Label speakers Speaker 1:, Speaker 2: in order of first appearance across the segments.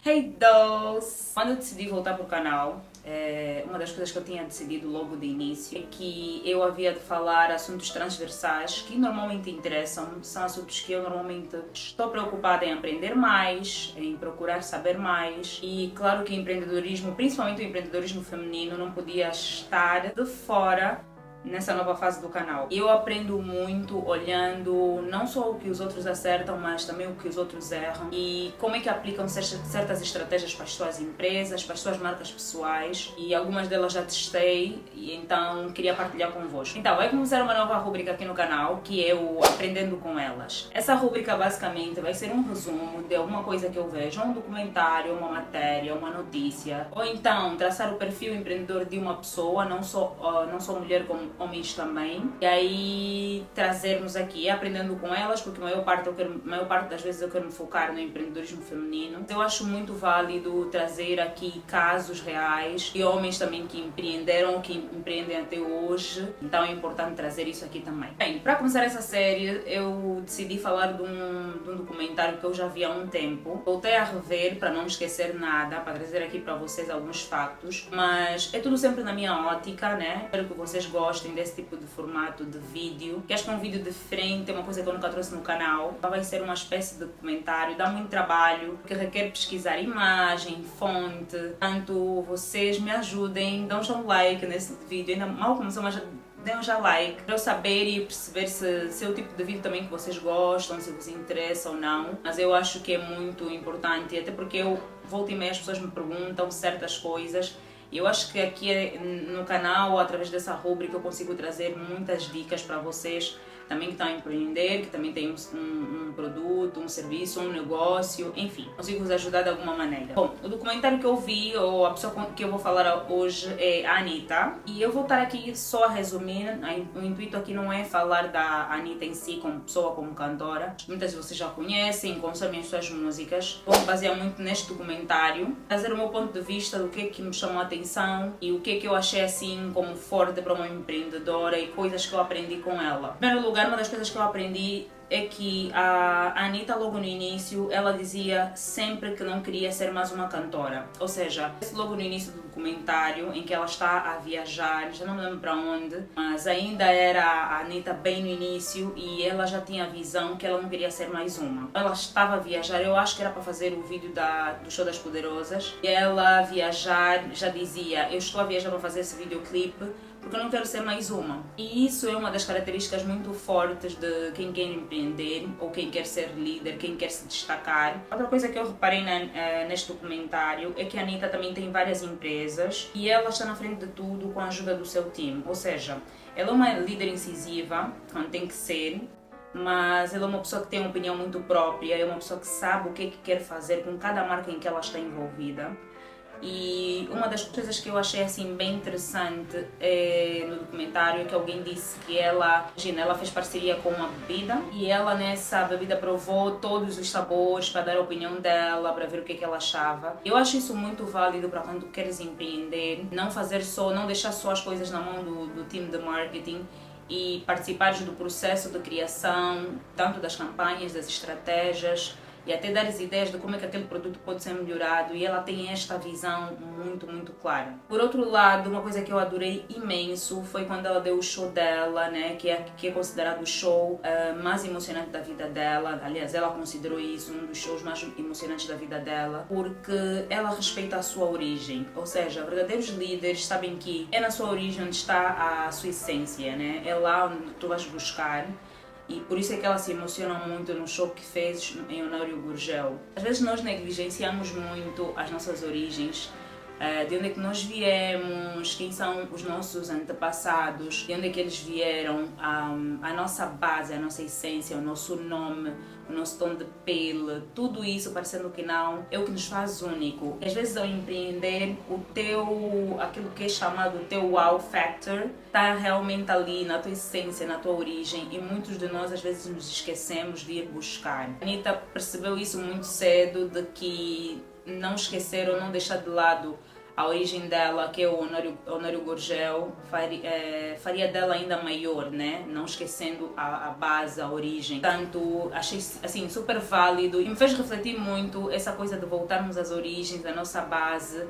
Speaker 1: Hey dolls! Quando eu decidi voltar para o canal, uma das coisas que eu tinha decidido logo de início é que eu havia de falar assuntos transversais que normalmente interessam, são assuntos que eu normalmente estou preocupada em aprender mais, em procurar saber mais, e claro que o empreendedorismo, principalmente o empreendedorismo feminino, não podia estar de fora nessa nova fase do canal. Eu aprendo muito olhando não só o que os outros acertam, mas também o que os outros erram e como é que aplicam certas estratégias para as suas empresas, para as suas marcas pessoais, e algumas delas já testei e então queria partilhar convosco. Então, vai começar uma nova rubrica aqui no canal, que é o Aprendendo com Elas. Essa rubrica basicamente vai ser um resumo de alguma coisa que eu vejo, um documentário, uma matéria, uma notícia, ou então traçar o perfil empreendedor de uma pessoa, não só mulher como homens também, e aí trazermos aqui, aprendendo com elas, porque a maior parte das vezes eu quero me focar no empreendedorismo feminino. Eu acho muito válido trazer aqui casos reais e homens também que empreenderam ou que empreendem até hoje, então é importante trazer isso aqui também. Bem, para começar essa série, eu decidi falar de um documentário que eu já vi há um tempo. Voltei a rever para não me esquecer nada, para trazer aqui para vocês alguns factos, mas é tudo sempre na minha ótica, né? Espero que vocês gostem desse tipo de formato de vídeo, que acho que é um vídeo diferente, é uma coisa que eu nunca trouxe no canal. Vai ser uma espécie de documentário, dá muito trabalho, porque requer pesquisar imagem, fonte, portanto vocês me ajudem, dão já um like nesse vídeo, ainda mal começou, mas deem já like, para eu saber e perceber se é o tipo de vídeo também que vocês gostam, se vos interessa ou não, mas eu acho que é muito importante, até porque eu volto e meia as pessoas me perguntam certas coisas. Eu acho que aqui no canal, através dessa rubrica, eu consigo trazer muitas dicas para vocês também que estão a empreender, que também têm um produto, um serviço, um negócio, enfim, consigo vos ajudar de alguma maneira. Bom, o documentário que eu vi, ou a pessoa que eu vou falar hoje é a Anitta, e eu vou estar aqui só a resumir. O intuito aqui não é falar da Anitta em si como pessoa, como cantora, muitas de vocês já conhecem, consomem as suas músicas. Vou me basear muito neste documentário, trazer o meu ponto de vista do que é que me chamou a atenção e o que é que eu achei assim como forte para uma empreendedora e coisas que eu aprendi com ela. Em primeiro lugar, uma das coisas que eu aprendi é que a Anitta, logo no início, ela dizia sempre que não queria ser mais uma cantora. Ou seja, logo no início do documentário, em que ela está a viajar, já não me lembro para onde, mas ainda era a Anitta bem no início e ela já tinha a visão que ela não queria ser mais uma. Ela estava a viajar, eu acho que era para fazer o vídeo do Show das Poderosas, e ela a viajar já dizia: eu estou a viajar para fazer esse videoclipe porque eu não quero ser mais uma. E isso é uma das características muito fortes de quem quer empreender ou quem quer ser líder, quem quer se destacar. Outra coisa que eu reparei neste documentário é que a Anitta também tem várias empresas e ela está na frente de tudo com a ajuda do seu time. Ou seja, ela é uma líder incisiva, quando tem que ser, mas ela é uma pessoa que tem uma opinião muito própria, é uma pessoa que sabe o que é que quer fazer com cada marca em que ela está envolvida. E uma das coisas que eu achei assim bem interessante no documentário é que alguém disse que ela fez parceria com uma bebida e ela nessa bebida provou todos os sabores para dar a opinião dela, para ver o que é que ela achava. Eu acho isso muito válido para quando queres empreender, não deixar só as coisas na mão do time de marketing e participares do processo de criação, tanto das campanhas, das estratégias, e até dar as ideias de como é que aquele produto pode ser melhorado, e ela tem esta visão muito, muito clara. Por outro lado, uma coisa que eu adorei imenso foi quando ela deu o show dela, né, que é considerado o show mais emocionante da vida dela. Aliás, ela considerou isso um dos shows mais emocionantes da vida dela, porque ela respeita a sua origem, ou seja, verdadeiros líderes sabem que é na sua origem onde está a sua essência, né? É lá onde tu vais buscar. E por isso é que ela se emociona muito no show que fez em Honório Gurgel. Às vezes nós negligenciamos muito as nossas origens, de onde é que nós viemos, quem são os nossos antepassados, de onde é que eles vieram, a nossa base, a nossa essência, o nosso nome, o nosso tom de pele, tudo isso, parecendo que não, é o que nos faz único. Às vezes ao empreender, aquilo que é chamado o teu wow factor, está realmente ali na tua essência, na tua origem, e muitos de nós às vezes nos esquecemos de ir buscar. A Anitta percebeu isso muito cedo, de que não esquecer ou não deixar de lado a origem dela, que é o Honório Gurgel, faria dela ainda maior, né? Não esquecendo a base, a origem. Portanto, achei assim super válido e me fez refletir muito essa coisa de voltarmos às origens, da nossa base,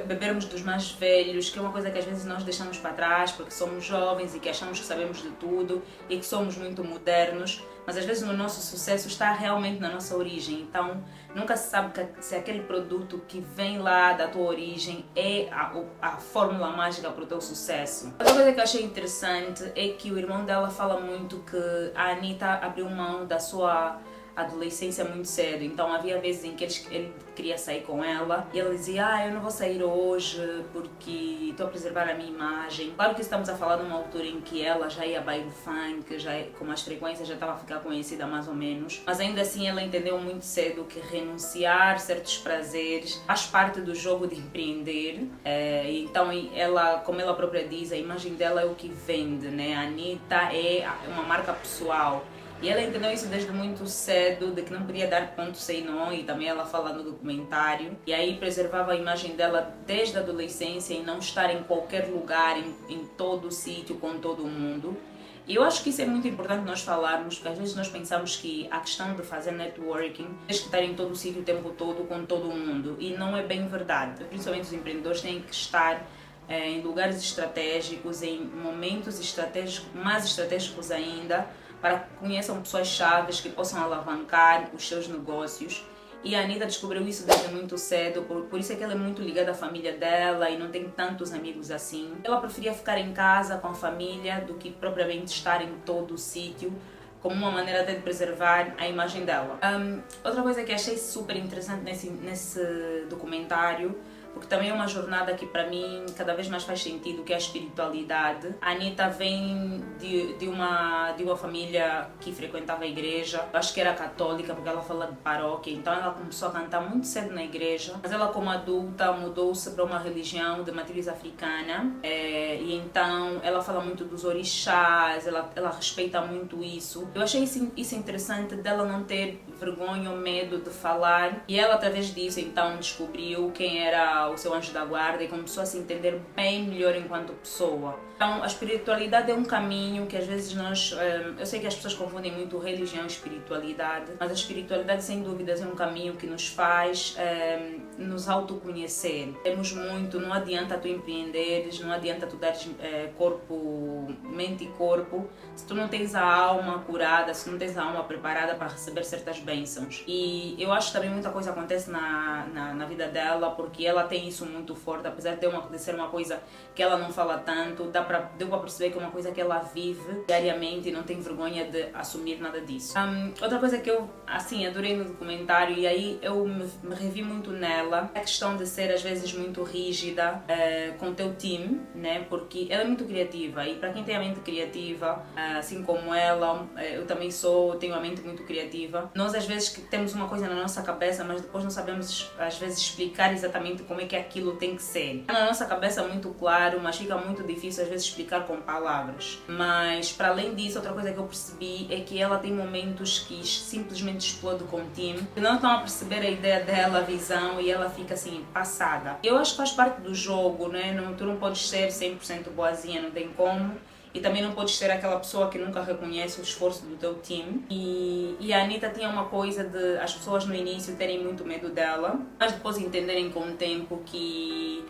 Speaker 1: bebermos dos mais velhos, que é uma coisa que às vezes nós deixamos para trás porque somos jovens e que achamos que sabemos de tudo e que somos muito modernos, mas às vezes o nosso sucesso está realmente na nossa origem. Então nunca se sabe se aquele produto que vem lá da tua origem é a fórmula mágica para o teu sucesso. Outra coisa que eu achei interessante é que o irmão dela fala muito que a Anitta abriu mão da sua adolescência muito cedo, então havia vezes em que ele queria sair com ela e ela dizia: eu não vou sair hoje porque estou a preservar a minha imagem. Claro que estamos a falar de uma altura em que ela já ia a baile funk, com as frequências já estava a ficar conhecida mais ou menos, mas ainda assim ela entendeu muito cedo que renunciar certos prazeres faz parte do jogo de empreender. Então ela, como ela própria diz, a imagem dela é o que vende, né? A Anitta é uma marca pessoal. E ela entendeu isso desde muito cedo, de que não podia dar ponto sem nó, e também ela fala no documentário. E aí preservava a imagem dela desde a adolescência e não estar em qualquer lugar, em todo sítio, com todo mundo. E eu acho que isso é muito importante nós falarmos, porque às vezes nós pensamos que a questão de fazer networking tens que estar em todo sítio o tempo todo, com todo mundo. E não é bem verdade. Principalmente os empreendedores têm que estar em lugares estratégicos, em momentos estratégicos, mais estratégicos ainda, para que conheçam pessoas chaves que possam alavancar os seus negócios. E a Anitta descobriu isso desde muito cedo, por isso é que ela é muito ligada à família dela e não tem tantos amigos assim. Ela preferia ficar em casa com a família do que propriamente estar em todo o sítio, como uma maneira até de preservar a imagem dela. Outra coisa que achei super interessante nesse documentário, porque também é uma jornada que para mim cada vez mais faz sentido, que é a espiritualidade. A Anitta vem de uma família que frequentava a igreja, eu acho que era católica porque ela fala de paróquia, então ela começou a cantar muito cedo na igreja, mas ela como adulta mudou-se para uma religião de matriz africana, e então ela fala muito dos orixás, ela respeita muito isso. Eu achei isso interessante, dela não ter vergonha ou medo de falar, e ela através disso então descobriu quem era o seu anjo da guarda e começou a se entender bem melhor enquanto pessoa. Então a espiritualidade é um caminho que às vezes eu sei que as pessoas confundem muito religião e espiritualidade, mas a espiritualidade sem dúvidas é um caminho que nos faz nos autoconhecer. Temos muito, não adianta tu empreenderes, não adianta tu dares mente e corpo, se tu não tens a alma curada, se não tens a alma preparada para receber certas bênçãos. E eu acho que também muita coisa acontece na vida dela, porque ela tem isso muito forte, apesar de ser uma coisa que ela não fala tanto, deu para perceber que é uma coisa que ela vive diariamente e não tem vergonha de assumir nada disso. Outra coisa que eu adorei no documentário, e aí eu me revi muito nela, é a questão de ser às vezes muito rígida com o teu time, né? Porque ela é muito criativa, e para quem tem a mente criativa, assim como ela, eu também tenho a mente muito criativa. Nós às vezes temos uma coisa na nossa cabeça, mas depois não sabemos às vezes explicar exatamente como é que aquilo tem que ser. Na nossa cabeça é muito claro, mas fica muito difícil às vezes explicar com palavras. Mas para além disso, outra coisa que eu percebi é que ela tem momentos que simplesmente explode com o time, que não estão a perceber a ideia dela, a visão, e ela fica assim, passada. Eu acho que faz parte do jogo, né? Tu não podes ser 100% boazinha, não tem como. E também não podes ser aquela pessoa que nunca reconhece o esforço do teu time. E a Anitta tinha uma coisa de as pessoas no início terem muito medo dela, mas depois entenderem com o tempo que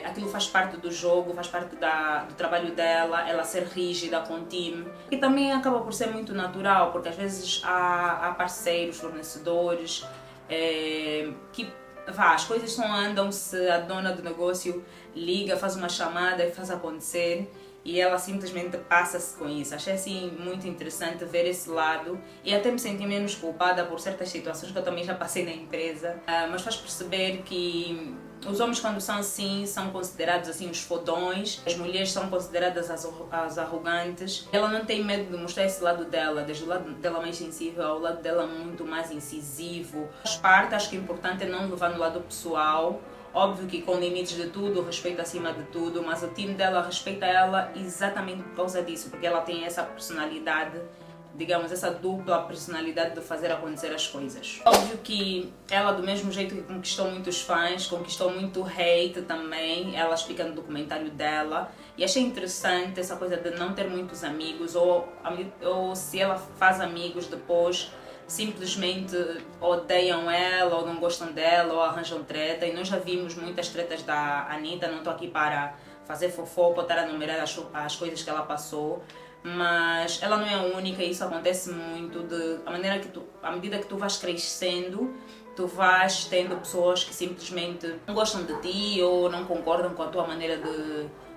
Speaker 1: aquilo faz parte do jogo, faz parte do trabalho dela, ela ser rígida com o time. E também acaba por ser muito natural, porque às vezes há parceiros, fornecedores, que as coisas não andam se a dona do negócio liga, faz uma chamada e faz acontecer, e ela simplesmente passa-se com isso. Achei assim muito interessante ver esse lado e até me senti menos culpada por certas situações que eu também já passei na empresa, mas faz perceber que os homens, quando são assim, são considerados assim os fodões, as mulheres são consideradas as arrogantes. Ela não tem medo de mostrar esse lado dela, desde o lado dela mais sensível ao lado dela muito mais incisivo. Faz parte, acho que o importante é não levar no lado pessoal. Óbvio que com limites de tudo, respeito acima de tudo, mas o time dela respeita ela exatamente por causa disso, porque ela tem essa personalidade digamos, essa dupla personalidade de fazer acontecer as coisas. Óbvio que ela, do mesmo jeito que conquistou muitos fãs, conquistou muito hate também, ela explica no documentário dela, e achei interessante essa coisa de não ter muitos amigos, ou se ela faz amigos depois, simplesmente odeiam ela, ou não gostam dela, ou arranjam treta, e nós já vimos muitas tretas da Anitta, não estou aqui para fazer fofoca ou estar a numerar as coisas que ela passou, mas ela não é a única, e isso acontece muito, à medida que tu vais crescendo, tu vais tendo pessoas que simplesmente não gostam de ti ou não concordam com a tua maneira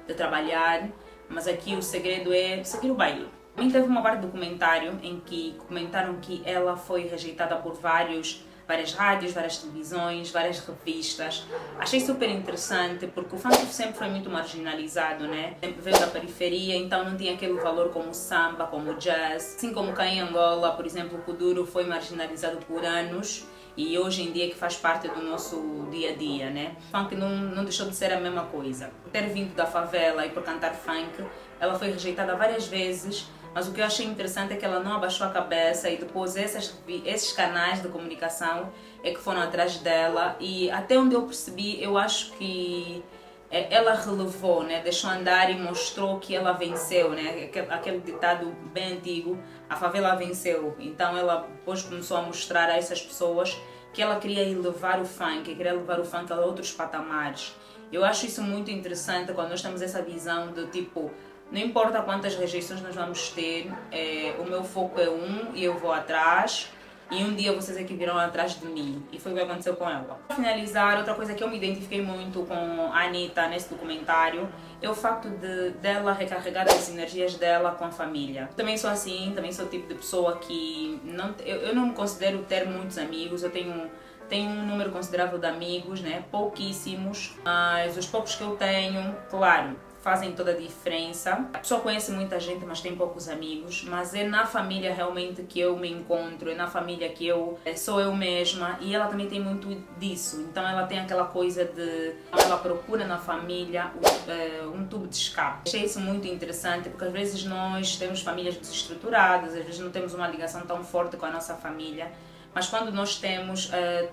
Speaker 1: de trabalhar, mas aqui o segredo é seguir o baile. Também teve uma parte do documentário em que comentaram que ela foi rejeitada por várias rádios, várias televisões, várias revistas. Achei super interessante porque o funk sempre foi muito marginalizado, né? Sempre veio da periferia, então não tinha aquele valor como o samba, como o jazz. Assim como cá em Angola, por exemplo, o kuduro foi marginalizado por anos e hoje em dia que faz parte do nosso dia a dia, né? O funk não deixou de ser a mesma coisa. Por ter vindo da favela e por cantar funk, ela foi rejeitada várias vezes. Mas o que eu achei interessante é que ela não abaixou a cabeça e depois esses canais de comunicação é que foram atrás dela, e até onde eu percebi, eu acho que ela relevou, né? Deixou andar e mostrou que ela venceu, né? Aquele ditado bem antigo, a favela venceu. Então ela depois começou a mostrar a essas pessoas que ela queria levar o funk, queria levar o funk a outros patamares. Eu acho isso muito interessante quando nós temos essa visão de tipo, não importa quantas rejeições nós vamos ter, o meu foco é e eu vou atrás, e um dia vocês aqui virão atrás de mim. E foi o que aconteceu com ela. Para finalizar, outra coisa que eu me identifiquei muito com a Anitta nesse documentário é o facto dela recarregar as energias dela com a família. Eu também sou assim, também sou o tipo de pessoa que eu não me considero ter muitos amigos. Eu tenho um número considerável de amigos, né? Pouquíssimos, mas os poucos que eu tenho, claro, fazem toda a diferença. A pessoa conhece muita gente, mas tem poucos amigos, mas é na família realmente que eu me encontro, é na família que eu sou eu mesma, e ela também tem muito disso. Então ela tem aquela coisa ela procura na família um tubo de escape. Achei isso muito interessante, porque às vezes nós temos famílias desestruturadas, às vezes não temos uma ligação tão forte com a nossa família, mas quando nós temos,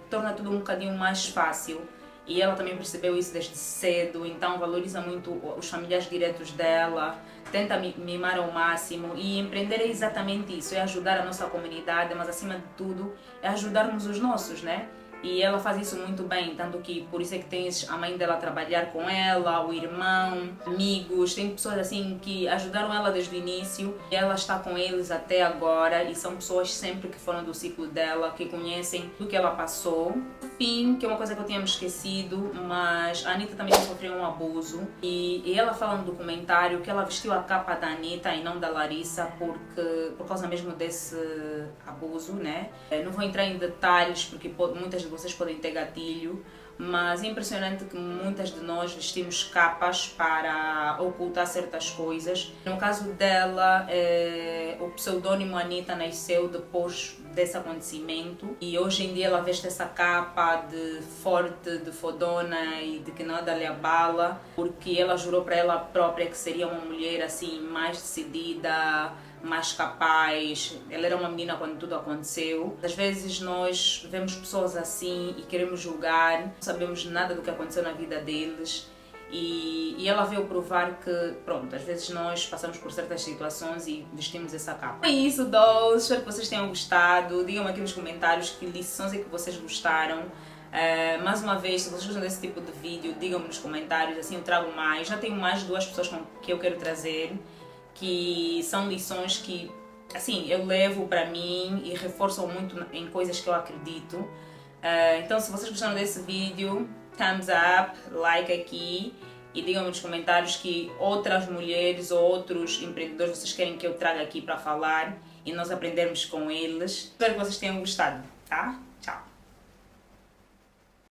Speaker 1: torna tudo um bocadinho mais fácil. E ela também percebeu isso desde cedo, então valoriza muito os familiares diretos dela, tenta mimar ao máximo, e empreender é exatamente isso, é ajudar a nossa comunidade, mas acima de tudo é ajudarmos os nossos, né? E ela faz isso muito bem, tanto que por isso é que tem a mãe dela a trabalhar com ela, o irmão, amigos, tem pessoas assim que ajudaram ela desde o início e ela está com eles até agora, e são pessoas sempre que foram do ciclo dela, que conhecem o que ela passou. Fim, que é uma coisa que eu tinha me esquecido, mas a Anitta também sofreu um abuso, e ela fala no documentário que ela vestiu a capa da Anitta e não da Larissa por causa mesmo desse abuso, né? Não vou entrar em detalhes porque muitas de vocês podem ter gatilho, mas é impressionante que muitas de nós vestimos capas para ocultar certas coisas. No caso dela, o pseudônimo Anitta nasceu depois desse acontecimento, e hoje em dia ela veste essa capa de forte, de fodona e de que nada lhe abala, porque ela jurou para ela própria que seria uma mulher assim mais decidida, mais capaz. Ela era uma menina quando tudo aconteceu. Às vezes nós vemos pessoas assim e queremos julgar, não sabemos nada do que aconteceu na vida deles. E ela veio provar que, pronto, às vezes nós passamos por certas situações e vestimos essa capa. É isso, dolls. Espero que vocês tenham gostado. Digam-me aqui nos comentários que lições é que vocês gostaram. Mais uma vez, se vocês gostam desse tipo de vídeo, digam-me nos comentários, assim eu trago mais. Já tenho mais 2 pessoas que eu quero trazer, que são lições que, assim, eu levo para mim e reforçam muito em coisas que eu acredito. Então, se vocês gostaram desse vídeo, thumbs up, like aqui, e digam-me nos comentários que outras mulheres ou outros empreendedores vocês querem que eu traga aqui para falar e nós aprendermos com eles. Espero que vocês tenham gostado, tá? Tchau!